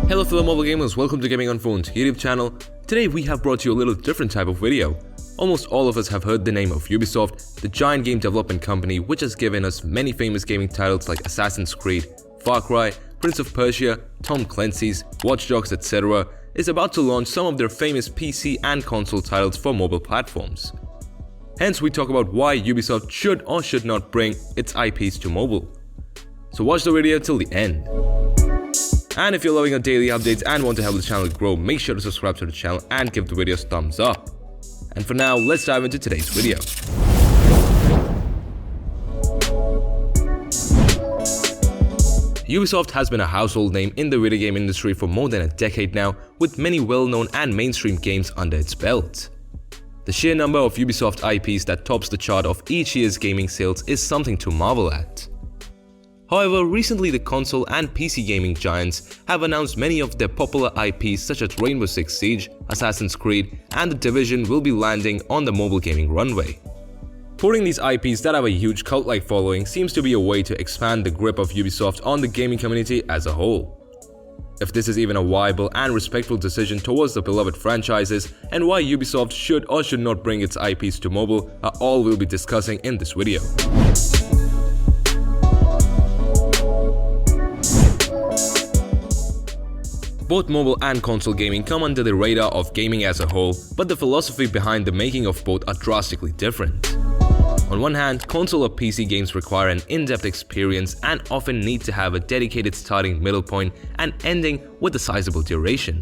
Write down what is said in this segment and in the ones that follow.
Hello fellow mobile gamers, welcome to Gaming on Phones YouTube channel. Today we have brought you a little different type of video. Almost all of us have heard the name of Ubisoft, the giant game development company which has given us many famous gaming titles like Assassin's Creed, Far Cry, Prince of Persia, Tom Clancy's, Watch Dogs, etc. is about to launch some of their famous PC and console titles for mobile platforms. Hence we talk about why Ubisoft should or should not bring its IPs to mobile. So watch the video till the end. And if you're loving our daily updates and want to help the channel grow, make sure to subscribe to the channel and give the videos thumbs up. And for now, let's dive into today's video. Ubisoft has been a household name in the video game industry for more than a decade now, with many well-known and mainstream games under its belt. The sheer number of Ubisoft IPs that tops the chart of each year's gaming sales is something to marvel at. However, recently the console and PC gaming giants have announced many of their popular IPs such as Rainbow Six Siege, Assassin's Creed, and The Division will be landing on the mobile gaming runway. Porting these IPs that have a huge cult-like following seems to be a way to expand the grip of Ubisoft on the gaming community as a whole. If this is even a viable and respectful decision towards the beloved franchises and why Ubisoft should or should not bring its IPs to mobile are all we'll be discussing in this video. Both mobile and console gaming come under the radar of gaming as a whole, but the philosophy behind the making of both are drastically different. On one hand, console or PC games require an in-depth experience and often need to have a dedicated starting, middle point, and ending with a sizable duration.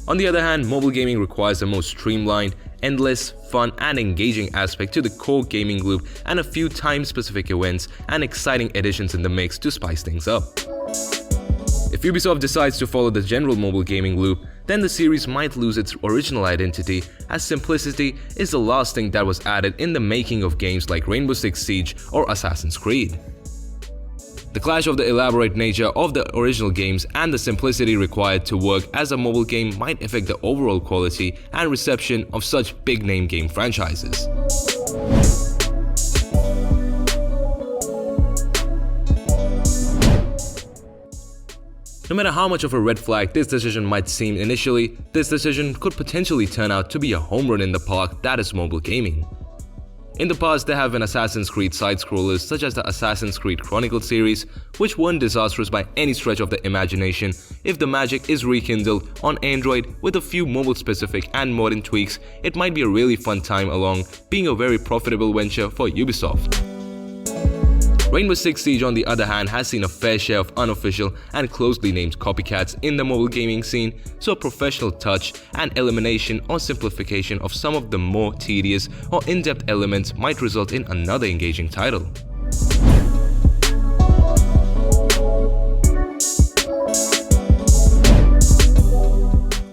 On the other hand, mobile gaming requires a more streamlined, endless, fun, and engaging aspect to the core gaming loop and a few time-specific events and exciting additions in the mix to spice things up. If Ubisoft decides to follow the general mobile gaming loop, then the series might lose its original identity, as simplicity is the last thing that was added in the making of games like Rainbow Six Siege or Assassin's Creed. The clash of the elaborate nature of the original games and the simplicity required to work as a mobile game might affect the overall quality and reception of such big-name game franchises. No matter how much of a red flag this decision might seem initially, this decision could potentially turn out to be a home run in the park that is mobile gaming. In the past, there have been Assassin's Creed side-scrollers such as the Assassin's Creed Chronicles series, which weren't disastrous by any stretch of the imagination. If the magic is rekindled on Android with a few mobile-specific and modern tweaks, it might be a really fun time along, being a very profitable venture for Ubisoft. Rainbow Six Siege on the other hand has seen a fair share of unofficial and closely named copycats in the mobile gaming scene, so a professional touch and elimination or simplification of some of the more tedious or in-depth elements might result in another engaging title.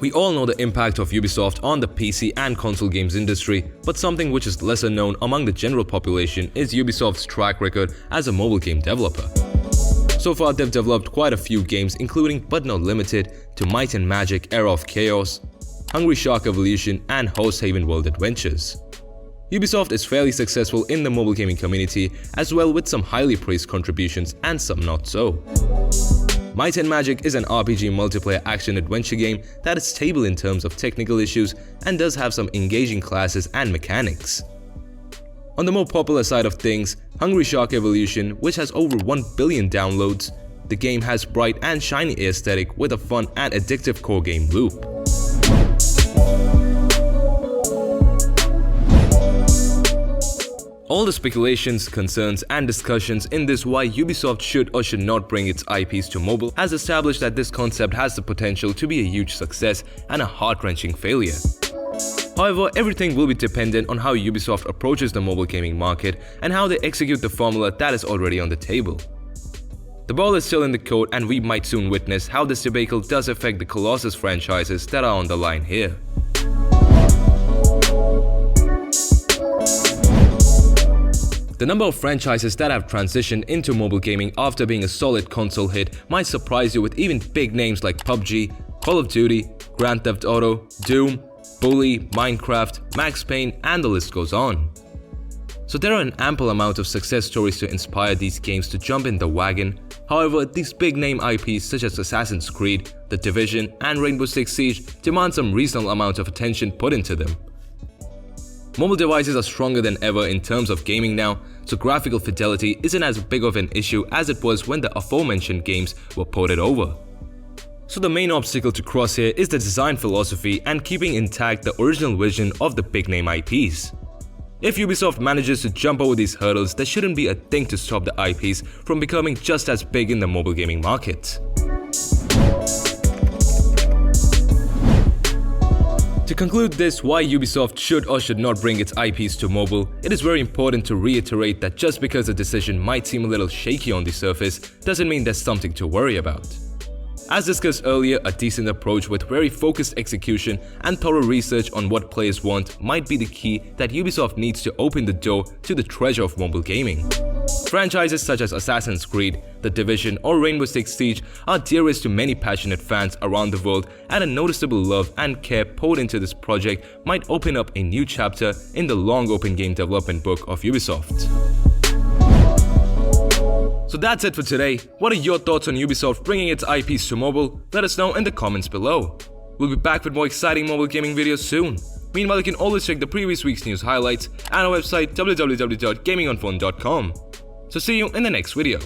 We all know the impact of Ubisoft on the PC and console games industry, but something which is lesser known among the general population is Ubisoft's track record as a mobile game developer. So far, they've developed quite a few games, including but not limited to Might and Magic: Era of Chaos, Hungry Shark Evolution, and Horse Haven World Adventures. Ubisoft is fairly successful in the mobile gaming community, as well, with some highly praised contributions and some not so. Might and Magic is an RPG multiplayer action-adventure game that is stable in terms of technical issues and does have some engaging classes and mechanics. On the more popular side of things, Hungry Shark Evolution, which has over 1 billion downloads, the game has bright and shiny aesthetic with a fun and addictive core game loop. All the speculations, concerns, and discussions in this why Ubisoft should or should not bring its IPs to mobile has established that this concept has the potential to be a huge success and a heart-wrenching failure. However, everything will be dependent on how Ubisoft approaches the mobile gaming market and how they execute the formula that is already on the table. The ball is still in the court, and we might soon witness how this debacle does affect the Colossus franchises that are on the line here. The number of franchises that have transitioned into mobile gaming after being a solid console hit might surprise you, with even big names like PUBG, Call of Duty, Grand Theft Auto, Doom, Bully, Minecraft, Max Payne, and the list goes on. So there are an ample amount of success stories to inspire these games to jump in the wagon. However, these big name IPs such as Assassin's Creed, The Division and Rainbow Six Siege demand some reasonable amount of attention put into them. Mobile devices are stronger than ever in terms of gaming now, so graphical fidelity isn't as big of an issue as it was when the aforementioned games were ported over. So the main obstacle to cross here is the design philosophy and keeping intact the original vision of the big name IPs. If Ubisoft manages to jump over these hurdles, there shouldn't be a thing to stop the IPs from becoming just as big in the mobile gaming market. To conclude this, why Ubisoft should or should not bring its IPs to mobile, it is very important to reiterate that just because a decision might seem a little shaky on the surface, doesn't mean there's something to worry about. As discussed earlier, a decent approach with very focused execution and thorough research on what players want might be the key that Ubisoft needs to open the door to the treasure of mobile gaming. Franchises such as Assassin's Creed, The Division or Rainbow Six Siege are dearest to many passionate fans around the world, and a noticeable love and care poured into this project might open up a new chapter in the long open game development book of Ubisoft. So that's it for today. What are your thoughts on Ubisoft bringing its IPs to mobile? Let us know in the comments below. We'll be back with more exciting mobile gaming videos soon. Meanwhile, you can always check the previous week's news highlights at our website www.gamingonphone.com. So see you in the next video.